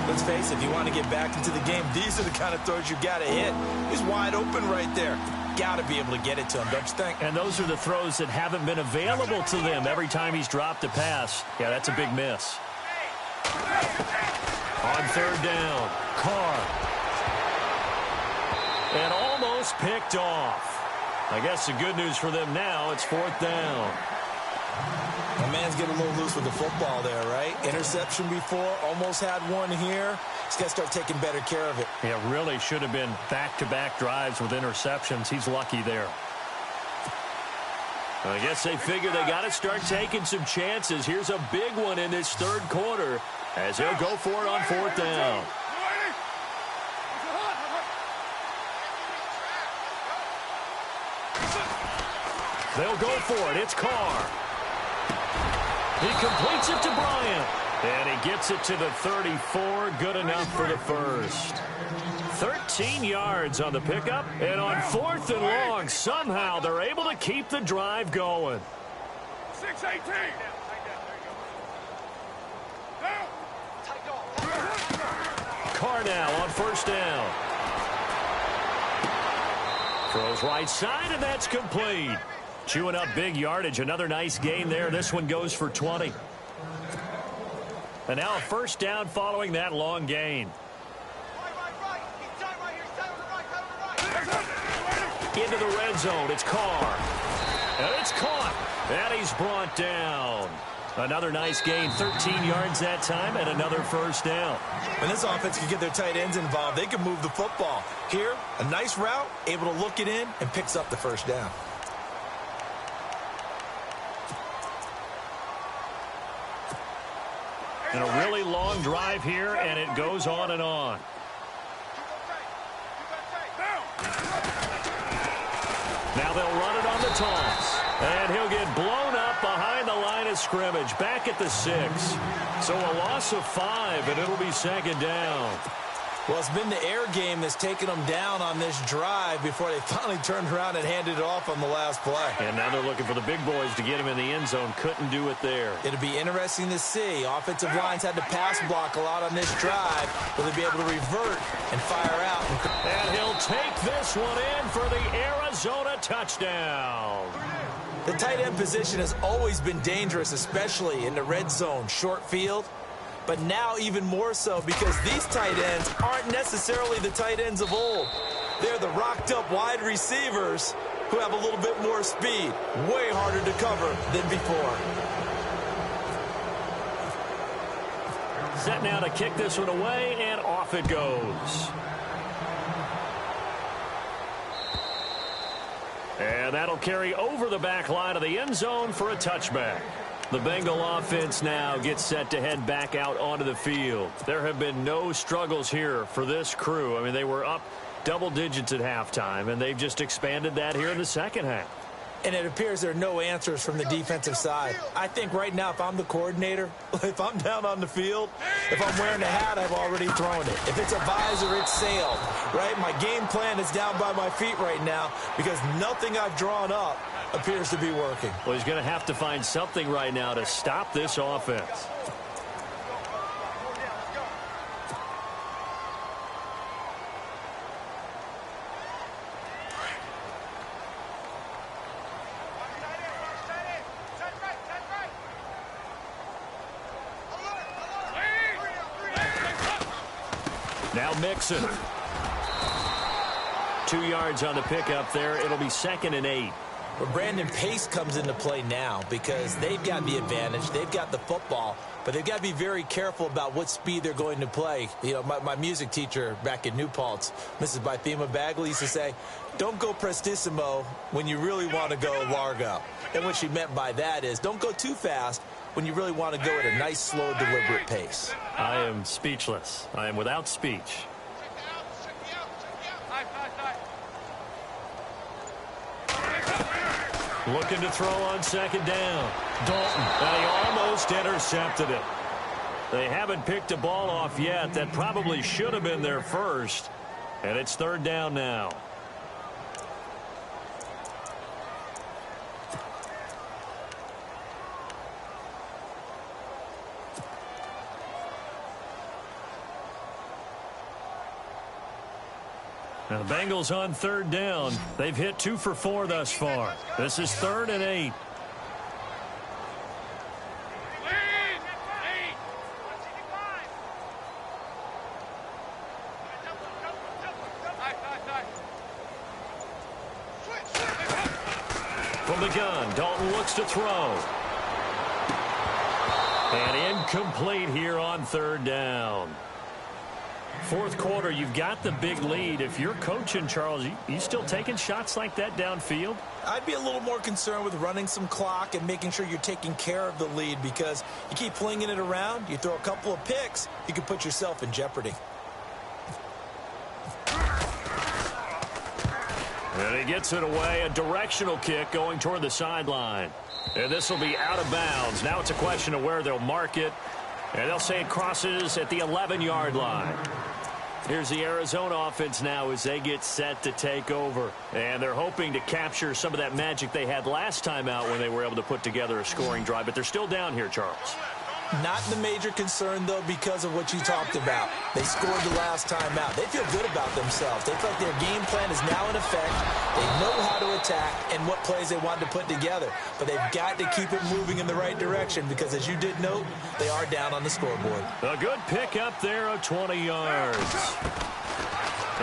Let's face it, if you want to get back into the game, these are the kind of throws you got to hit. He's wide open right there. Got to be able to get it to him, don't you think? And those are the throws that haven't been available to them every time he's dropped a pass. Yeah, that's a big miss. On 3rd down, Carr. And almost picked off. I guess the good news for them now, it's 4th down. My man's getting a little loose with the football there, right? Interception before, almost had one here. He's got to start taking better care of it. Yeah, really should have been back-to-back drives with interceptions. He's lucky there. I guess they figure they got to start taking some chances. Here's a big one in this 3rd quarter as he'll go for it on 4th down. They'll go for it. It's Carr. He completes it to Bryant. And he gets it to the 34. Good enough for the first. 13 yards on the pickup. And on 4th and long, somehow they're able to keep the drive going. 6-18. Carr now on 1st down. Throws right side, and that's complete. Chewing up big yardage. Another nice gain there. This one goes for 20. And now a 1st down following that long gain. Into the red zone. It's Carr. And it's caught. And he's brought down. Another nice gain. 13 yards that time and another 1st down. When this offense can get their tight ends involved, they can move the football. Here, a nice route, able to look it in, and picks up the 1st down. And a really long drive here, and it goes on and on. Now they'll run it on the toss. And he'll get blown up behind the line of scrimmage, back at the 6. So a loss of 5, and it'll be 2nd down. Well, it's been the air game that's taken them down on this drive before they finally turned around and handed it off on the last play. And now they're looking for the big boys to get him in the end zone. Couldn't do it there. It'll be interesting to see. Offensive lines had to pass block a lot on this drive. Will they be able to revert and fire out? And he'll take this one in for the Arizona touchdown. The tight end position has always been dangerous, especially in the red zone, short field. But now even more so because these tight ends aren't necessarily the tight ends of old. They're the rocked-up wide receivers who have a little bit more speed. Way harder to cover than before. Set now to kick this one away, and off it goes. And that'll carry over the back line of the end zone for a touchback. The Bengal offense now gets set to head back out onto the field. There have been no struggles here for this crew. I mean, they were up double digits at halftime, and they've just expanded that here in the second half. And it appears there are no answers from the defensive side. I think right now, if I'm the coordinator, if I'm down on the field, if I'm wearing a hat, I've already thrown it. If it's a visor, it's sailed, right? My game plan is down by my feet right now because nothing I've drawn up appears to be working. Well, he's going to have to find something right now to stop this offense. Now Mixon. 2 yards on the pickup there. It'll be 2nd and 8. But Brandon, pace comes into play now because they've got the advantage. They've got the football, but they've got to be very careful about what speed they're going to play. You know, my music teacher back in New Paltz, Mrs. THEMADDMAN, used to say, don't go prestissimo when you really want to go largo. And what she meant by that is don't go too fast when you really want to go at a nice, slow, deliberate pace. I am speechless. I am without speech. Looking to throw on 2nd down. Dalton. And he almost intercepted it. They haven't picked a ball off yet. That probably should have been their first. And it's 3rd down now. Now the Bengals on 3rd down. They've hit 2 for 4 thus far. This is 3rd and 8. From the gun, Dalton looks to throw. And incomplete here on 3rd down. 4th quarter, you've got the big lead. If you're coaching, Charles, you still taking shots like that downfield? I'd be a little more concerned with running some clock and making sure you're taking care of the lead because you keep flinging it around, you throw a couple of picks, you can put yourself in jeopardy. And he gets it away, a directional kick going toward the sideline. And this will be out of bounds. Now it's a question of where they'll mark it. And they'll say it crosses at the 11-yard line. Here's the Arizona offense now as they get set to take over. And they're hoping to capture some of that magic they had last time out when they were able to put together a scoring drive. But they're still down here, Charles. Not the major concern, though, because of what you talked about. They scored the last time out. They feel good about themselves. They feel like their game plan is now in effect. They know how to attack and what plays they want to put together. But they've got to keep it moving in the right direction because, as you did note, they are down on the scoreboard. A good pick up there of 20 yards.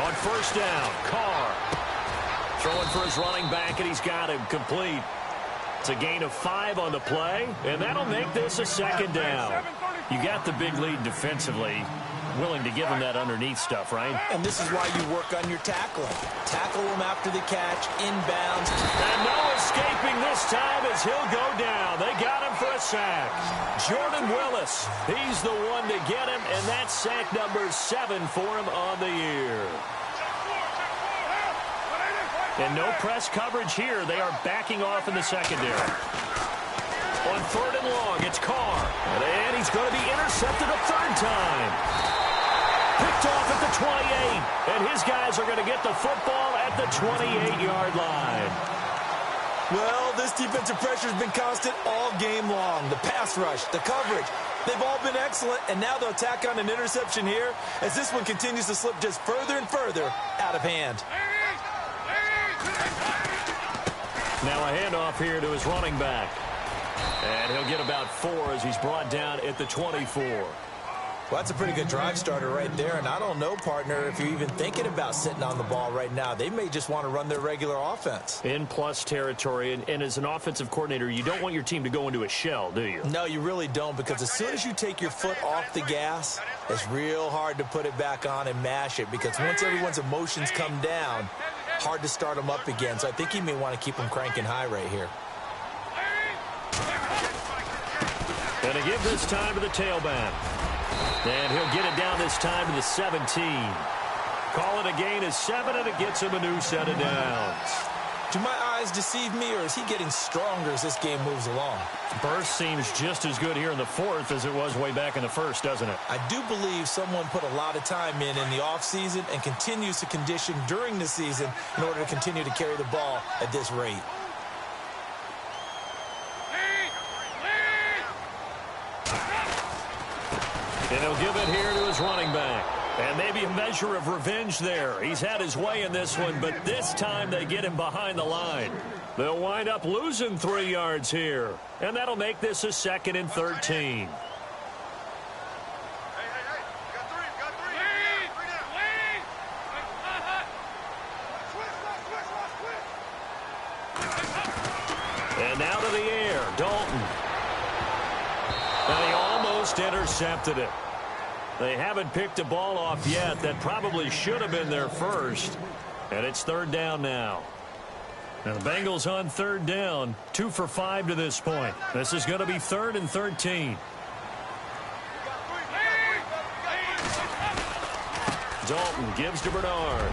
On 1st down, Carr. Throwing for his running back, and he's got him complete. It's a gain of 5 on the play, and that'll make this a 2nd down. You got the big lead defensively, willing to give them that underneath stuff, right? And this is why you work on your tackling. Tackle them after the catch, inbounds. And no escaping this time as he'll go down. They got him for a sack. Jordan Willis, he's the one to get him, and that's sack number 7 for him on the year. And no press coverage here. They are backing off in the secondary. On 3rd and long, it's Carr. And he's going to be intercepted a 3rd time. Picked off at the 28. And his guys are going to get the football at the 28-yard line. Well, this defensive pressure has been constant all game long. The pass rush, the coverage, they've all been excellent, and now they'll tack on an interception here as this one continues to slip just further and further out of hand. Now a handoff here to his running back. And he'll get about 4 as he's brought down at the 24. Well, that's a pretty good drive starter right there, and I don't know, partner, if you're even thinking about sitting on the ball right now. They may just want to run their regular offense. In plus territory, and as an offensive coordinator, you don't want your team to go into a shell, do you? No, you really don't, because as soon as you take your foot off the gas, it's real hard to put it back on and mash it, because once everyone's emotions come down, hard to start them up again. So I think he may want to keep them cranking high right here. And to give this time to the tailback. And he'll get it down this time to the 17. Call it a gain of 7, and it gets him a new set of downs. Do my eyes deceive me, or is he getting stronger as this game moves along? Burst seems just as good here in the 4th as it was way back in the 1st, doesn't it? I do believe someone put a lot of time in the offseason and continues to condition during the season in order to continue to carry the ball at this rate. And he'll give it here to his running back. And maybe a measure of revenge there. He's had his way in this one, but this time they get him behind the line. They'll wind up losing 3 yards here. And that'll make this a 2nd and 13. And now to the air, Dalton. And he almost intercepted it. They haven't picked a ball off yet. That probably should have been their first. And it's 3rd down now. And the Bengals on 3rd down, 2 for 5 to this point. This is going to be 3rd and 13. Dalton gives to Bernard.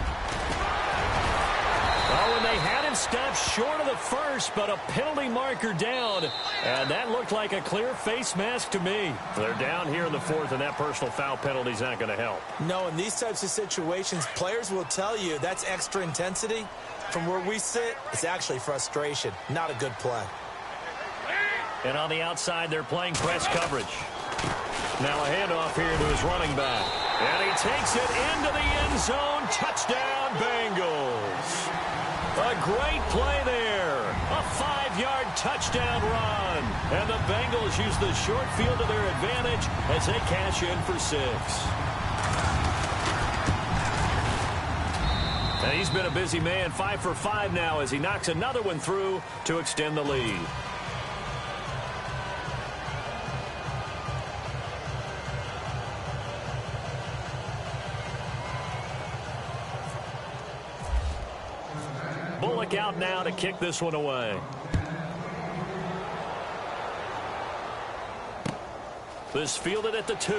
Oh, and they had him stopped short of the first, but a penalty marker down. And that looked like a clear face mask to me. They're down here in the 4th, and that personal foul penalty is not going to help. No, in these types of situations, players will tell you that's extra intensity. From where we sit, it's actually frustration. Not a good play. And on the outside, they're playing press coverage. Now a handoff here to his running back. And he takes it into the end zone. Touchdown, Bengals. A great play there. A 5-yard touchdown run. And the Bengals use the short field to their advantage as they cash in for 6. And he's been a busy man. 5 for 5 now as he knocks another one through to extend the lead. Bullock out now to kick this one away. This fielded at the 2.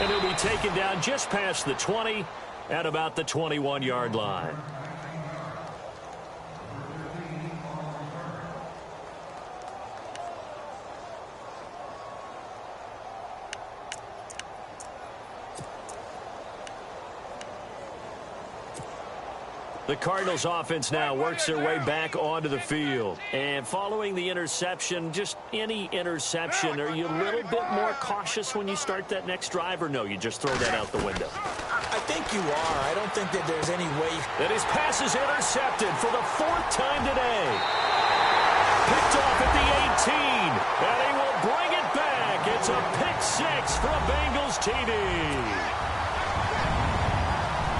And he'll be taken down just past the 20 at about the 21-yard line. The Cardinals offense now works their way back onto the field. And following the interception, just any interception, are you a little bit more cautious when you start that next drive, or no, you just throw that out the window? I think you are. I don't think that there's any way. And his pass is intercepted for the 4th time today. Picked off at the 18, and he will bring it back. It's a pick 6 for a Bengals TD.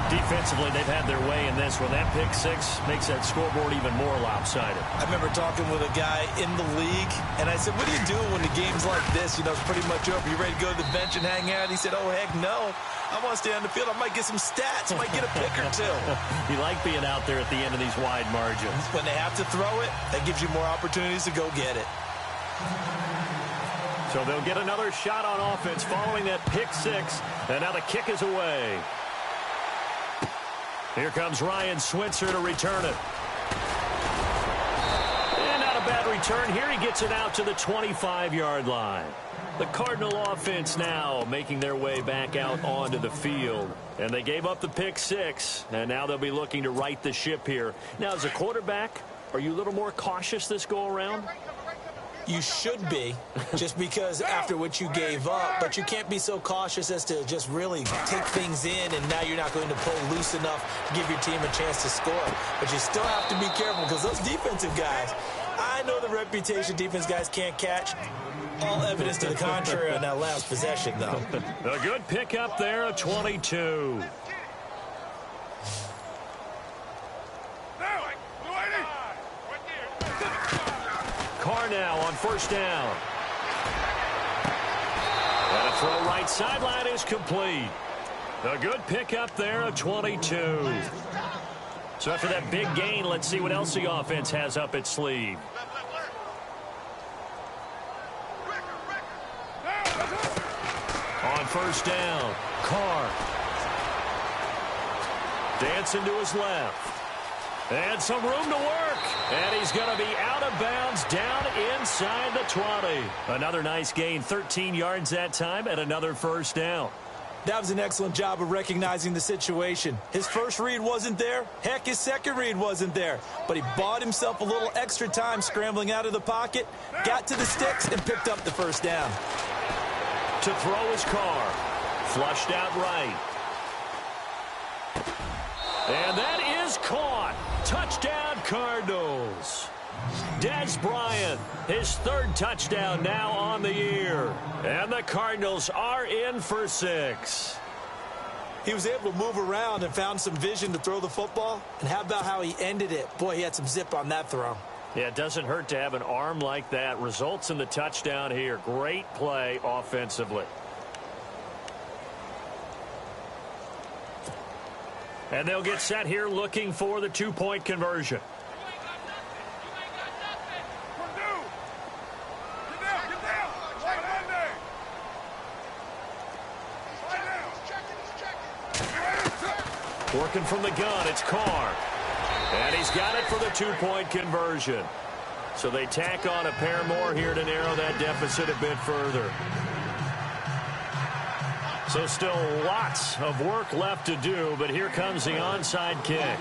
Defensively, they've had their way in this one. That pick 6 makes that scoreboard even more lopsided. I remember talking with a guy in the league, and I said, what do you do when the game's like this? You know, it's pretty much over. You ready to go to the bench and hang out? He said, oh, heck no. I want to stay on the field. I might get some stats. I might get a pick or 2. You like being out there at the end of these wide margins. When they have to throw it, that gives you more opportunities to go get it. So they'll get another shot on offense following that pick 6, and now the kick is away. Here comes Ryan Switzer to return it. And not a bad return. Here he gets it out to the 25-yard line. The Cardinal offense now making their way back out onto the field. And they gave up the pick 6, and now they'll be looking to right the ship here. Now, as a quarterback, are you a little more cautious this go-around? You should be, just because after what you gave up, but you can't be so cautious as to just really take things in, and now you're not going to pull loose enough to give your team a chance to score. But you still have to be careful, because those defensive guys, I know the reputation defense guys can't catch. All evidence to the contrary on that last possession, though. A good pickup there, a 22. Carr now on first down. And a throw right sideline is complete. A good pickup there, a 22. So after that big gain, let's see what else the offense has up its sleeve. On first down, Carr. Dancing to his left. And some room to work. And he's going to be out of bounds down inside the 20. Another nice gain, 13 yards that time, and another first down. That was an excellent job of recognizing the situation. His first read wasn't there. Heck, his second read wasn't there. But he bought himself a little extra time scrambling out of the pocket, got to the sticks, and picked up the first down. To throw his Carr. Flushed out right. And that is caught. Touchdown, Cardinals. Dez Bryant, his third touchdown now on the year. And the Cardinals are in for 6. He was able to move around and found some vision to throw the football. And how about how he ended it? Boy, he had some zip on that throw. Yeah, it doesn't hurt to have an arm like that. Results in the touchdown here. Great play offensively. And they'll get set here looking for the 2-point conversion. Working from the gun, it's Carr. And he's got it for the 2-point conversion. So they tack on a pair more here to narrow that deficit a bit further. So still lots of work left to do, but here comes the onside kick.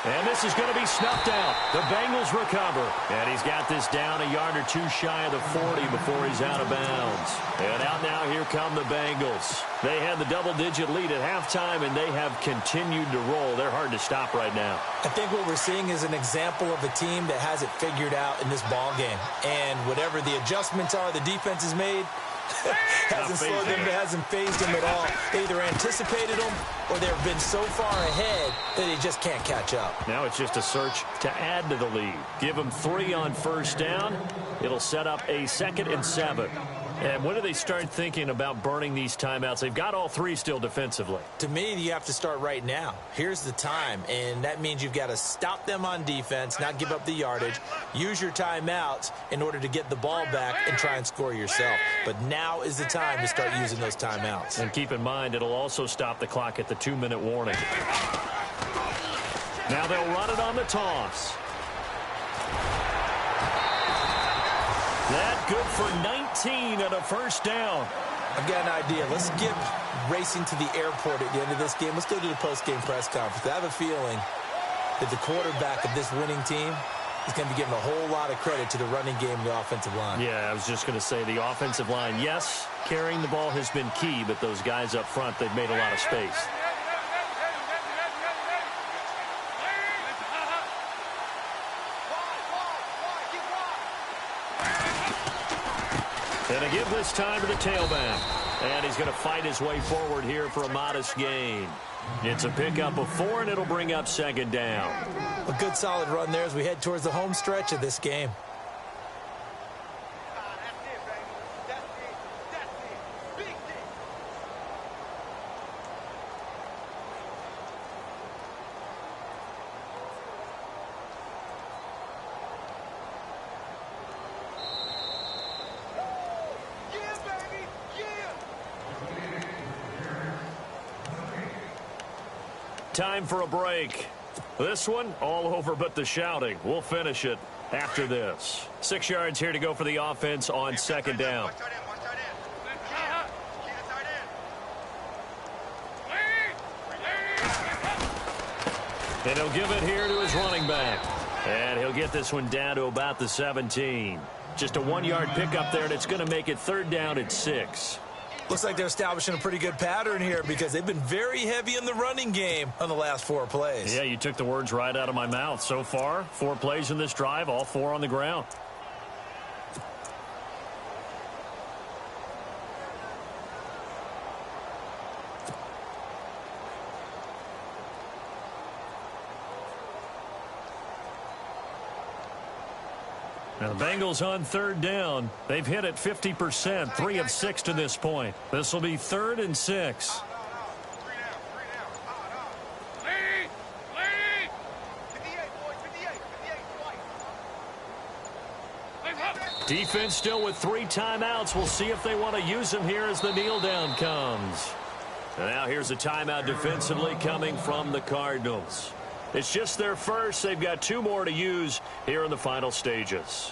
And this is going to be snuffed out. The Bengals recover. And he's got this down a yard or two shy of the 40 before he's out of bounds. And out now, here come the Bengals. They had the double-digit lead at halftime, and they have continued to roll. They're hard to stop right now. I think what we're seeing is an example of a team that has it figured out in this ball game. And whatever the adjustments are the defense has made, hasn't slowed them, hasn't phased them at all. They either anticipated them or they've been so far ahead that they just can't catch up. Now it's just a search to add to the lead. Give them 3 on first down. It'll set up a 2nd and 7. And when do they start thinking about burning these timeouts? They've got all 3 still defensively. To me, you have to start right now. Here's the time, and that means you've got to stop them on defense, not give up the yardage, use your timeouts in order to get the ball back and try and score yourself. But now is the time to start using those timeouts. And keep in mind, it'll also stop the clock at the 2-minute warning. Now they'll run it on the toss. That good for 19 and a first down. I've got an idea. Let's skip racing to the airport at the end of this game. Let's go to the post-game press conference. I have a feeling that the quarterback of this winning team is going to be giving a whole lot of credit to the running game and the offensive line. Yeah, I was just going to say the offensive line, yes, carrying the ball has been key, but those guys up front, they've made a lot of space. And a give this time to the tailback. And he's going to fight his way forward here for a modest gain. It's a pickup of 4, and it'll bring up 2nd down. A good solid run there as we head towards the home stretch of this game. time for a break. This one, all over but the shouting. We'll finish it after this. 6 yards here to go for the offense on second down. And he'll give it here to his running back. And he'll get this one down to about the 17. Just a 1-yard pickup there, and it's going to make it 3rd down at 6. Looks like they're establishing a pretty good pattern here because they've been very heavy in the running game on the last 4 plays. Yeah, you took the words right out of my mouth. So far, 4 plays in this drive, all 4 on the ground. Now the Bengals on 3rd down. They've hit it 50%, 3 of 6 to this point. This will be 3rd and 6. Defense still with 3 timeouts. We'll see if they want to use them here as the kneel down comes. And now here's a timeout defensively coming from the Cardinals. It's just their first. They've got 2 more to use here in the final stages.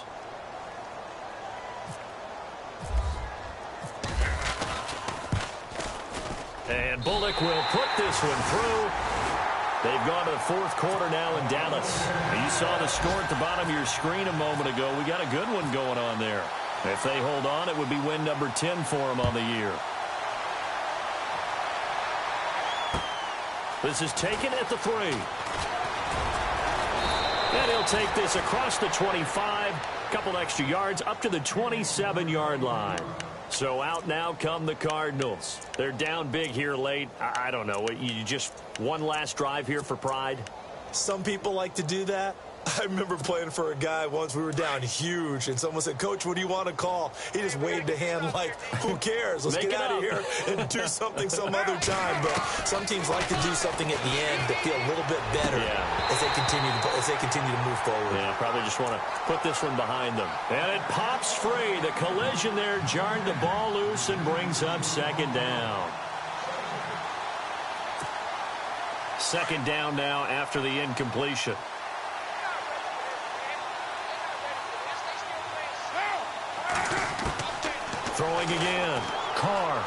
And Bullock will put this one through. They've gone to the 4th quarter now in Dallas. And you saw the score at the bottom of your screen a moment ago. We got a good one going on there. If they hold on, it would be win number 10 for them on the year. This is taken at the 3. And he'll take this across the 25. Couple extra yards up to the 27-yard line. So out now come the Cardinals. They're down big here late. I don't know. You just one last drive here for pride? Some people like to do that. I remember playing for a guy once. We were down huge, and someone said, "Coach, what do you want to call?" He just waved a hand like, who cares? Let's get out of here and do something some other time. But some teams like to do something at the end to feel a little bit better as they continue to move forward. Yeah, probably just want to put this one behind them. And it pops free. The collision there jarred the ball loose and brings up 2nd down. 2nd down now after the incompletion. Throwing again. Carr.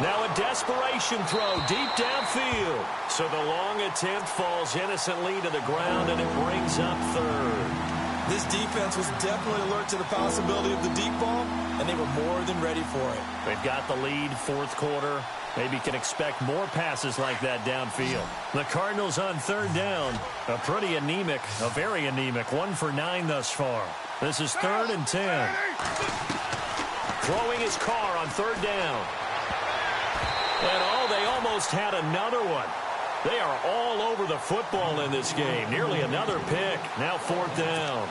Now a desperation throw deep downfield. So the long attempt falls innocently to the ground, and it brings up 3rd. This defense was definitely alert to the possibility of the deep ball, and they were more than ready for it. They've got the lead, 4th quarter. Maybe can expect more passes like that downfield. The Cardinals on 3rd down. A very anemic 1 for 9 thus far. This is 3rd and 10. Throwing his Carr on 3rd down. And they almost had another one. They are all over the football in this game. Nearly another pick. Now 4th down.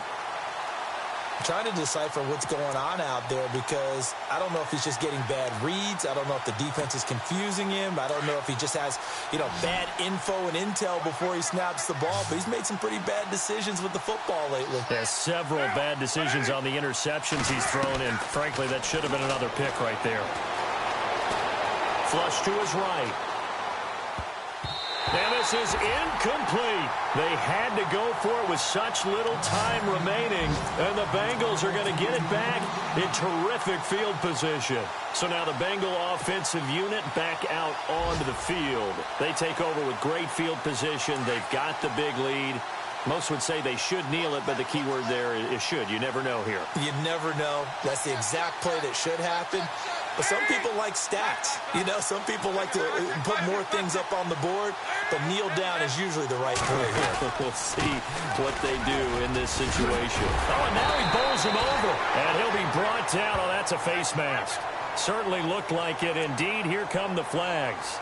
I'm trying to decipher what's going on out there because I don't know if he's just getting bad reads. I don't know if the defense is confusing him. I don't know if he just has, bad info and intel before he snaps the ball. But he's made some pretty bad decisions with the football lately. There's several bad decisions on the interceptions he's thrown in. Frankly, that should have been another pick right there. Flush to his right. And this is incomplete. They had to go for it with such little time remaining. And the Bengals are going to get it back in terrific field position. So now the Bengal offensive unit back out onto the field. They take over with great field position. They've got the big lead. Most would say they should kneel it, but the key word there is should. You never know here. You never know. That's the exact play that should happen. But some people like stats. Some people like to put more things up on the board, but kneel down is usually the right play here. We'll see what they do in this situation. Oh, and now he bowls him over. And he'll be brought down. Oh, that's a face mask. Certainly looked like it. Indeed, here come the flags.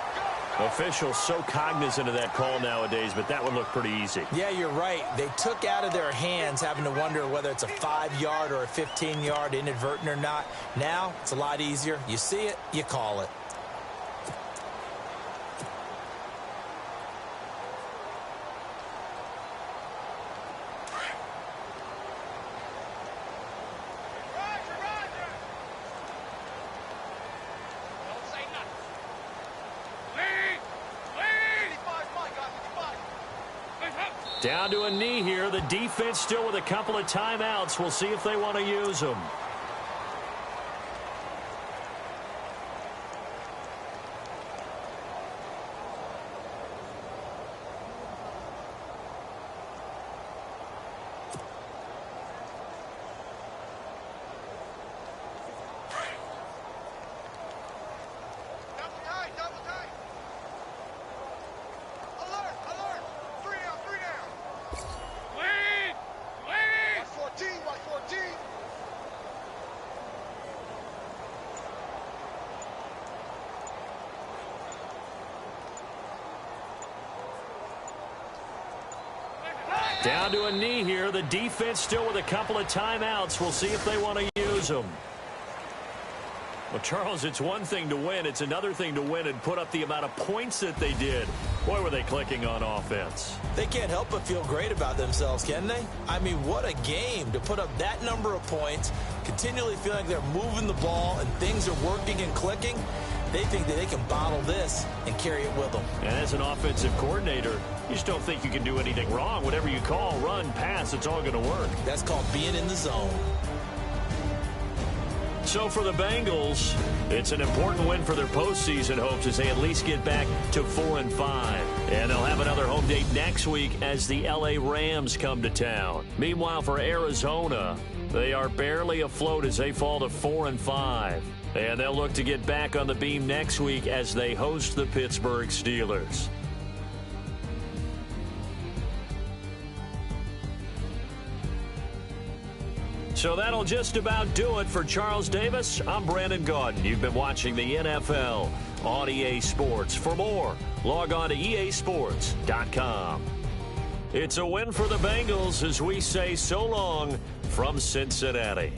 Officials so cognizant of that call nowadays, but that one looked pretty easy. Yeah, you're right. They took out of their hands having to wonder whether it's a 5-yard or a 15-yard inadvertent or not. Now, it's a lot easier. You see it, you call it. Down to a knee here. The defense still with a couple of timeouts. We'll see if they want to use them. Down to a knee here. The defense still with a couple of timeouts. We'll see if they want to use them. Well, Charles, it's one thing to win. It's another thing to win and put up the amount of points that they did. Boy, were they clicking on offense. They can't help but feel great about themselves, can they? I mean, what a game to put up that number of points, continually feeling like they're moving the ball and things are working and clicking. They think that they can bottle this and carry it with them. And as an offensive coordinator, you just don't think you can do anything wrong. Whatever you call, run, pass, it's all going to work. That's called being in the zone. So for the Bengals, it's an important win for their postseason hopes as they at least get back to 4-5. And they'll have another home date next week as the LA Rams come to town. Meanwhile, for Arizona, they are barely afloat as they fall to 4-5. And they'll look to get back on the beam next week as they host the Pittsburgh Steelers. So that'll just about do it for Charles Davis. I'm Brandon Gaudin. You've been watching the NFL on EA Sports. For more, log on to easports.com. It's a win for the Bengals as we say so long from Cincinnati.